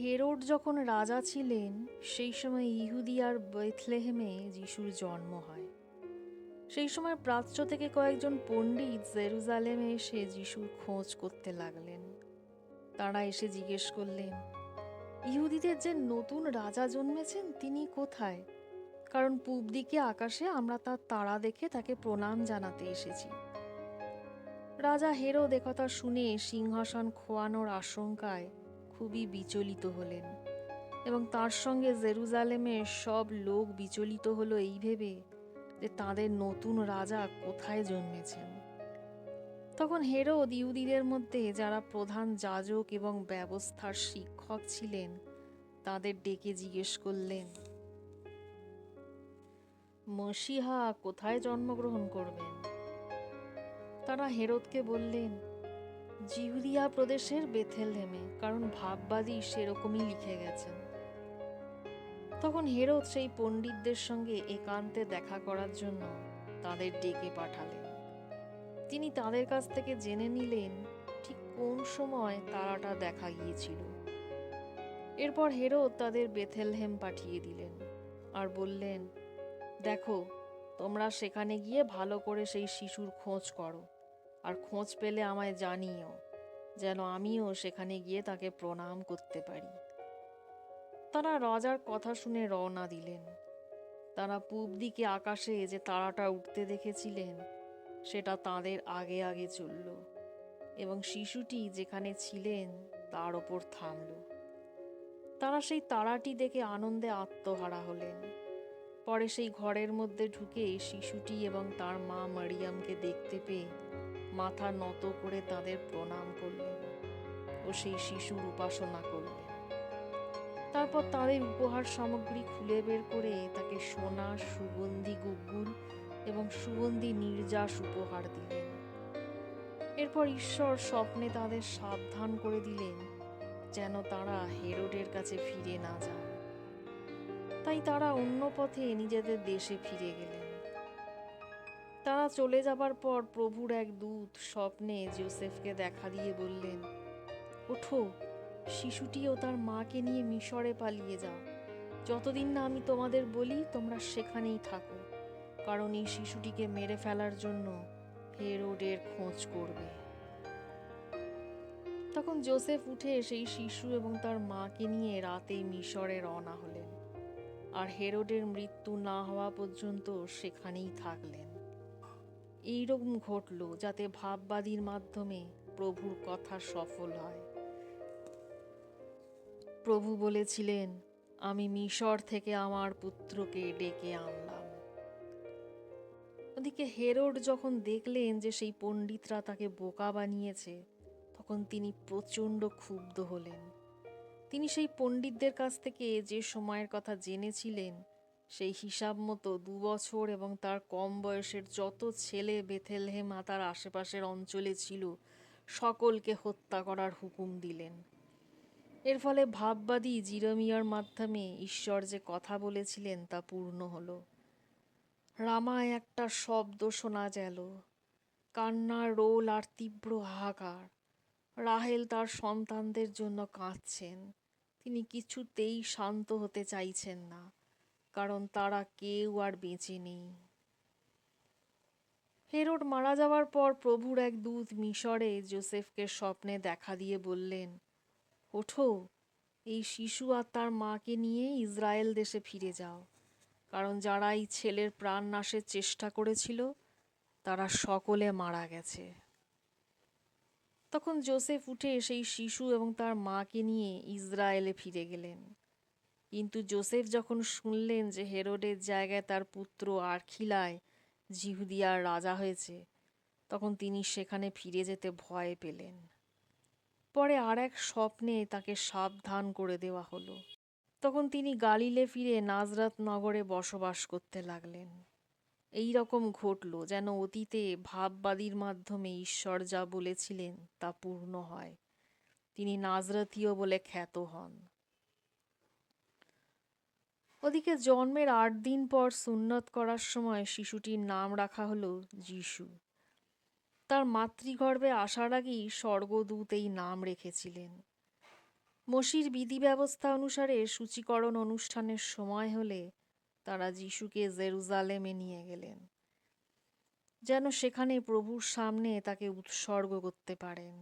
Herod যখন রাজা ছিলেন সেই সময় ইহুদিয়ার বেথলেহেমে যিশুর জন্ম হয়। সেই সময় প্রাচ্য থেকে কয়েকজন পণ্ডিত জেরুজালেমে এসে যিশুর খোঁজ করতে লাগলেন। তারা এসে জিজ্ঞেস করলেন, ইহুদিদের যে নতুন রাজা জন্মেছেন তিনি কোথায়? কারণ পূব দিকে আকাশে আমরা তার তারা দেখে তাকে প্রণাম জানাতে এসেছি। রাজা হেরোদ একথা শুনে সিংহাসন খোয়ানোর আশঙ্কায় খুবই বিচলিত হলেন, এবং তার সঙ্গে জেরুজালেমের সব লোক বিচলিত হলো এই ভেবে যে তাদের নতুন রাজা কোথায় জন্মেছেন। তখন হেরোদ ইহুদিদের মধ্যে যারা প্রধান যাজক এবং ব্যবস্থার শিক্ষক ছিলেন তাদের ডেকে জিজ্ঞেস করলেন, মসিহা কোথায় জন্মগ্রহণ করবেন? তারা হেরোদকে বললেন, জিহুদিয়া প্রদেশের বেথেলহেমে, কারণ ভাববাদী সেরকমই লিখে গেছেন। তখন হেরোদ সেই পণ্ডিতদের সঙ্গে একান্তে দেখা করার জন্য তাদের ডেকে পাঠালেন। তিনি তাদের কাছ থেকে জেনে নিলেন ঠিক কোন সময় তারাটা দেখা গিয়েছিল। এরপর হেরোদ তাদের বেথেলহেম পাঠিয়ে দিলেন আর বললেন, দেখো, তোমরা সেখানে গিয়ে ভালো করে সেই শিশুর খোঁজ করো, আর খোঁজ পেলে আমায় জানিও, যেন আমিও সেখানে গিয়ে তাকে প্রণাম করতে পারি। তারা রাজার কথা শুনে রওনা দিলেন। তারা পূব দিকে আকাশে যে তারাটা উঠতে দেখেছিলেন সেটা তাদের আগে আগে চলল, এবং শিশুটি যেখানে ছিলেন তার ওপর থামল। তারা সেই তারাটি দেখে আনন্দে আত্মহারা হলেন। পরে সেই ঘরের মধ্যে ঢুকে শিশুটি এবং তার মা মারিয়ামকে দেখতে পেয়ে মাথা নত করে তাদের প্রণাম করলেন ও সেই শিশুর উপাসনা করলেন। তারপর তাদের উপহার সামগ্রী খুলে বের করে তাকে সোনা, সুগন্ধি গুগ্গুল এবং সুগন্ধি নির্যাস উপহার দিলেন। এরপর ঈশ্বর স্বপ্নে তাদের সাবধান করে দিলেন যেন তারা হেরোডের কাছে ফিরে না যান। তাই তারা অন্য পথে নিজেদের দেশে ফিরে গেলেন। তারা চলে যাবার পর প্রভুর এক দূত স্বপ্নে যোসেফকে দেখা দিয়ে বললেন, ওঠো, শিশুটি ও তার মাকে নিয়ে মিশরে পালিয়ে যাও। যতদিন না আমি তোমাদের বলি তোমরা সেখানেই থাকো, কারণ এই শিশুটিকে মেরে ফেলার জন্য হেরোডের খোঁজ করবে। তখন যোসেফ উঠে সেই শিশু এবং তার মাকে নিয়ে রাতে মিশরে রওনা হলেন, আর হেরোডের মৃত্যু না হওয়া পর্যন্ত সেখানেই থাকলেন। এইরকম ঘটল যাতে ভাববাদীর মাধ্যমে প্রভুর কথা সফল হয়। প্রভু বলেছিলেন, আমি মিশর থেকে আমার পুত্রকে ডেকে আনলাম। ওদিকে হেরোড যখন দেখলেন যে সেই পণ্ডিতরা তাকে বোকা বানিয়েছে, তখন তিনি প্রচণ্ড ক্ষুব্ধ হলেন। তিনি সেই পণ্ডিতদের কাছ থেকে যে সময়ের কথা জেনেছিলেন সেই হিসাব মতো 2 বছর এবং তার কম বয়সের যত ছেলে বেথেলহেম তার আশেপাশের অঞ্চলে ছিল সকলকে হত্যা করার হুকুম দিলেন। এর ফলে ভাববাদী জিরমিয়ার মাধ্যমে ঈশ্বর যে কথা বলেছিলেন তা পূর্ণ হলো। রামায় একটা শব্দ শোনা গেল, কান্নার রোল আর তীব্র হাহাকার। রাহেল তার সন্তানদের জন্য কাঁদছেন। তিনি কিছুতেই শান্ত হতে চাইছেন না, কারণ তারা কেউ আর বেঁচে নেই। হেরোড মারা যাওয়ার পর প্রভুর এক দূত মিশরে যোসেফকে স্বপ্নে দেখা দিয়ে বললেন, ওঠো, এই শিশু আর তার মাকে নিয়ে ইসরায়েল দেশে ফিরে যাও, কারণ যারা এই ছেলের প্রাণ নাশের চেষ্টা করেছিল তারা সকলে মারা গেছে। তখন যোসেফ উঠে সেই শিশু এবং তার মাকে নিয়ে ইসরায়েলে ফিরে গেলেন। কিন্তু যোসেফ যখন শুনলেন যে হেরোডের জায়গায় তার পুত্র আর্খিলায় জিহুদিয়ার রাজা হয়েছে, তখন তিনি সেখানে ফিরে যেতে ভয় পেলেন। পরে আর এক স্বপ্নে তাকে সাবধান করে দেওয়া হলো। তখন তিনি গালিলে ফিরে নাজরাত নগরে বসবাস করতে লাগলেন। এই রকম ঘটল যেন অতীতে ভাববাদীর মাধ্যমে ঈশ্বর যা বলেছিলেন তা পূর্ণ হয়। তিনি নাজরাতীয় বলে খ্যাত হন। ওদিকে জন্মের 8 দিন পর সুন্নত করার সময় শিশুটির নাম রাখা হলো যিশু। তার মাতৃগর্ভে আসার আগেই স্বর্গদূত এই নাম রেখেছিলেন। মসির বিধি ব্যবস্থা অনুসারে সূচীকরণ অনুষ্ঠানের সময় হলে তারা যিশুকে জেরুজালেমে নিয়ে গেলেন, যেন সেখানে প্রভুর সামনে তাকে উৎসর্গ করতে পারেন।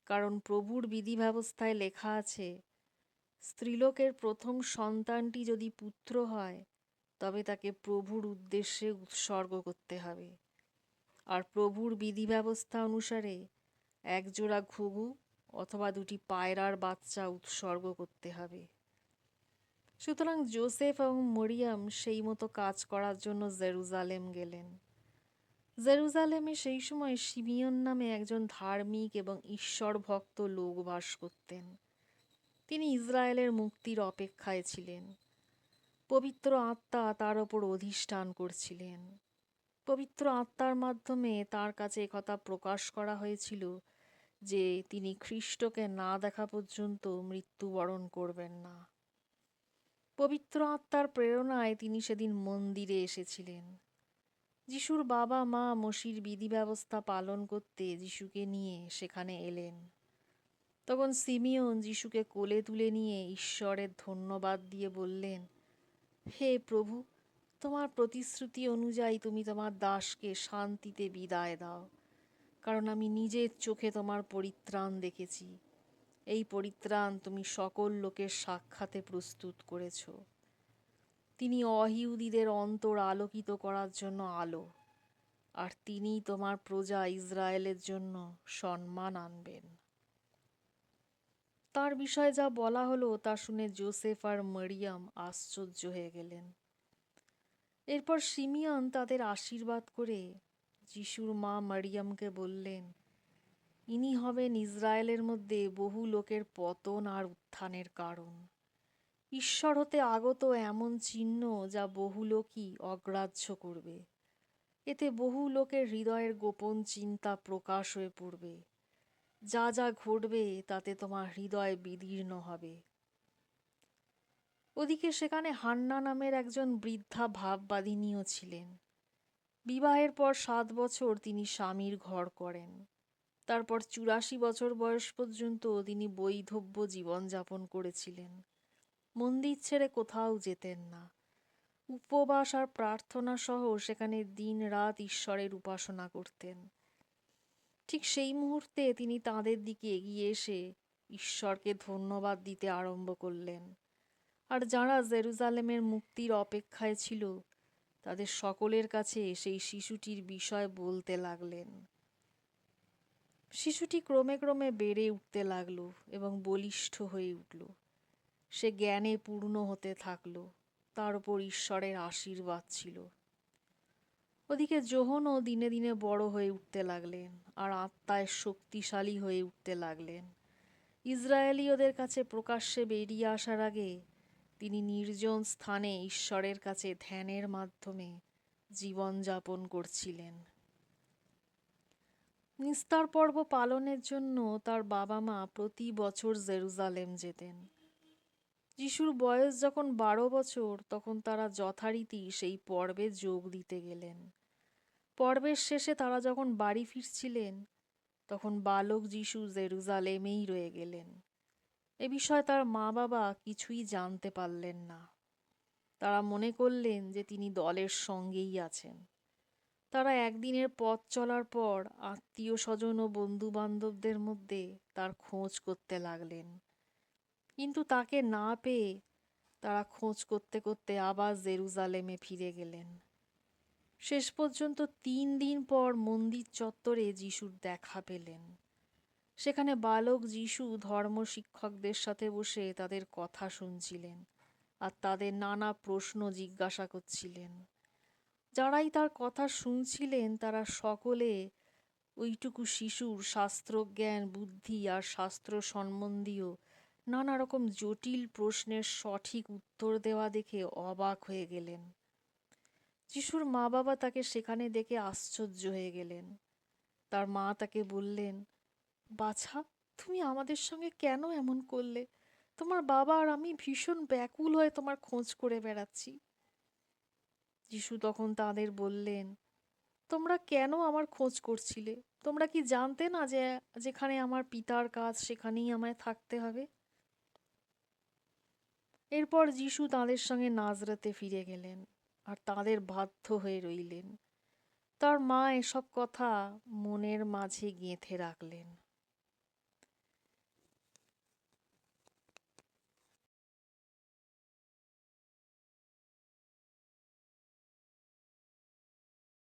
কারণ প্রভুর বিধি ব্যবস্থায় লেখা আছে, স্ত্রীলোকের প্রথম সন্তানটি যদি পুত্র হয় তবে তাকে প্রভুর উদ্দেশ্যে উৎসর্গ করতে হবে। আর প্রভুর বিধি ব্যবস্থা অনুসারে একজোড়া ঘুঘু অথবা দুটি পায়রার বাচ্চা উৎসর্গ করতে হবে। সুতরাং যোসেফ এবং মরিয়ম সেই মতো কাজ করার জন্য জেরুজালেম গেলেন। জেরুজালেমে সেই সময় শিমিয়ন নামে একজন ধার্মিক এবং ঈশ্বর ভক্ত লোক বাস করতেন। তিনি ইসরায়েলের মুক্তির অপেক্ষায় ছিলেন। পবিত্র আত্মা তার ওপর অধিষ্ঠান করছিলেন। পবিত্র আত্মার মাধ্যমে তার কাছে একথা প্রকাশ করা হয়েছিল যে তিনি খ্রিস্টকে না দেখা পর্যন্ত মৃত্যুবরণ করবেন না। পবিত্র আত্মার প্রেরণায় তিনি সেদিন মন্দিরে এসেছিলেন। যিশুর বাবা মা মসির বিধি ব্যবস্থা পালন করতে যিশুকে নিয়ে সেখানে এলেন। তখন সিমিয়ন যিশুকে কোলে তুলে নিয়ে ঈশ্বরের ধন্যবাদ দিয়ে বললেন, হে প্রভু, তোমার প্রতিশ্রুতি অনুযায়ী তুমি তোমার দাসকে শান্তিতে বিদায় দাও, কারণ আমি নিজের চোখে তোমার পরিত্রাণ দেখেছি। এই পরিত্রাণ তুমি সকল লোকের সাক্ষাতে প্রস্তুত করেছ। তিনি অইহুদীদের অন্তর আলোকিত করার জন্য আলো, আর তিনি তোমার প্রজা ইসরায়েলের জন্য সম্মান আনবেন। তার বিষয়ে যা বলা হলো তা শুনে যোসেফ আর মরিয়ম আশ্চর্য হয়ে গেলেন। এরপর শিমিয়ন তাদের আশীর্বাদ করে যিশুর মা মরিয়মকে বললেন, ইনি হবেন ইসরায়েলের মধ্যে বহু লোকের পতন আর উত্থানের কারণ। ঈশ্বর হতে আগত এমন চিহ্ন যা বহু লোকই অগ্রাহ্য করবে। এতে বহু লোকের হৃদয়ের গোপন চিন্তা প্রকাশ হয়ে পড়বে। যা যা ঘটবে তাতে তোমার হৃদয় বিদীর্ণ হবে। ওদিকে সেখানে হান্না নামের একজন বৃদ্ধা ভাববাদিনীও ছিলেন। বিবাহের পর 7 বছর তিনি স্বামীর ঘর করেন। তারপর 84 বছর বয়স পর্যন্ত তিনি বৈধব্য জীবনযাপন করেছিলেন। মন্দির ছেড়ে কোথাও যেতেন না। উপবাস আর প্রার্থনা সহ সেখানে দিন রাত ঈশ্বরের উপাসনা করতেন। ঠিক সেই মুহূর্তে তিনি তাদের দিকে এগিয়ে এসে ঈশ্বরকে ধন্যবাদ দিতে আরম্ভ করলেন। আর যারা জেরুজালেমের মুক্তির অপেক্ষায় ছিল তাদের সকলের কাছে সেই শিশুটির বিষয় বলতে লাগলেন। শিশুটি ক্রমে ক্রমে বেড়ে উঠতে লাগল এবং বলিষ্ঠ হয়ে উঠল। সে জ্ঞানে পূর্ণ হতে থাকল। তার উপর ঈশ্বরের আশীর্বাদ ছিল। ওদিকে যোহনও দিনে দিনে বড় হয়ে উঠতে লাগলেন আর আত্মায় শক্তিশালী হয়ে উঠতে লাগলেন। ইসরায়েলীয়দের কাছে প্রকাশ্যে বেরিয়ে আসার আগে তিনি নির্জন স্থানে ঈশ্বরের কাছে ধ্যানের মাধ্যমে জীবনযাপন করছিলেন। নিস্তার পর্ব পালনের জন্য তার বাবা মা প্রতি বছর জেরুজালেম যেতেন। যিশুর বয়স যখন 12 বছর তখন তারা যথারীতি সেই পর্বে যোগ দিতে গেলেন। পর্বের শেষে তারা যখন বাড়ি ফিরছিলেন তখন বালক যিশু জেরুজালেমেই রয়ে গেলেন। এ বিষয়ে তার মা বাবা কিছুই জানতে পারলেন না। তারা মনে করলেন যে তিনি দলের সঙ্গেই আছেন। তারা একদিনের পথ চলার পর আত্মীয় স্বজন ও বন্ধু বান্ধবদের মধ্যে তার খোঁজ করতে লাগলেন, কিন্তু তাকে না পেয়ে তারা খোঁজ করতে করতে আবার জেরুজালেমে ফিরে গেলেন। শেষ পর্যন্ত 3 দিন পর মন্দির চত্বরে যিশুর দেখা পেলেন। সেখানে বালক যিশু ধর্ম শিক্ষকদের সাথে বসে তাদের কথা শুনছিলেন আর তাদের নানা প্রশ্ন জিজ্ঞাসা করছিলেন। যারাই তার কথা শুনছিলেন তারা সকলে ওইটুকু শিশুর শাস্ত্রজ্ঞান, বুদ্ধি আর শাস্ত্র সম্বন্ধীয় নানা রকম জটিল প্রশ্নের সঠিক উত্তর দেওয়া দেখে অবাক হয়ে গেলেন। যিশুর মা বাবা তাকে সেখানে দেখে আশ্চর্য হয়ে গেলেন। তার মা তাকে বললেন, বাছা, তুমি আমাদের সঙ্গে কেন এমন করলে? তোমার বাবা আর আমি ভীষণ ব্যাকুল হয়ে তোমার খোঁজ করে বেড়াচ্ছি। যিশু তখন তাদের বললেন, তোমরা কেন আমার খোঁজ করছিলে? তোমরা কি জানতে না যে যেখানে আমার পিতার কাজ সেখানেই আমায় থাকতে হবে? এরপর যিশু তাঁদের সঙ্গে নাজরাতে ফিরে গেলেন আর তাঁদের বাধ্য হয়ে রইলেন। তার মা এসব কথা মনের মাঝে গেঁথে রাখলেন।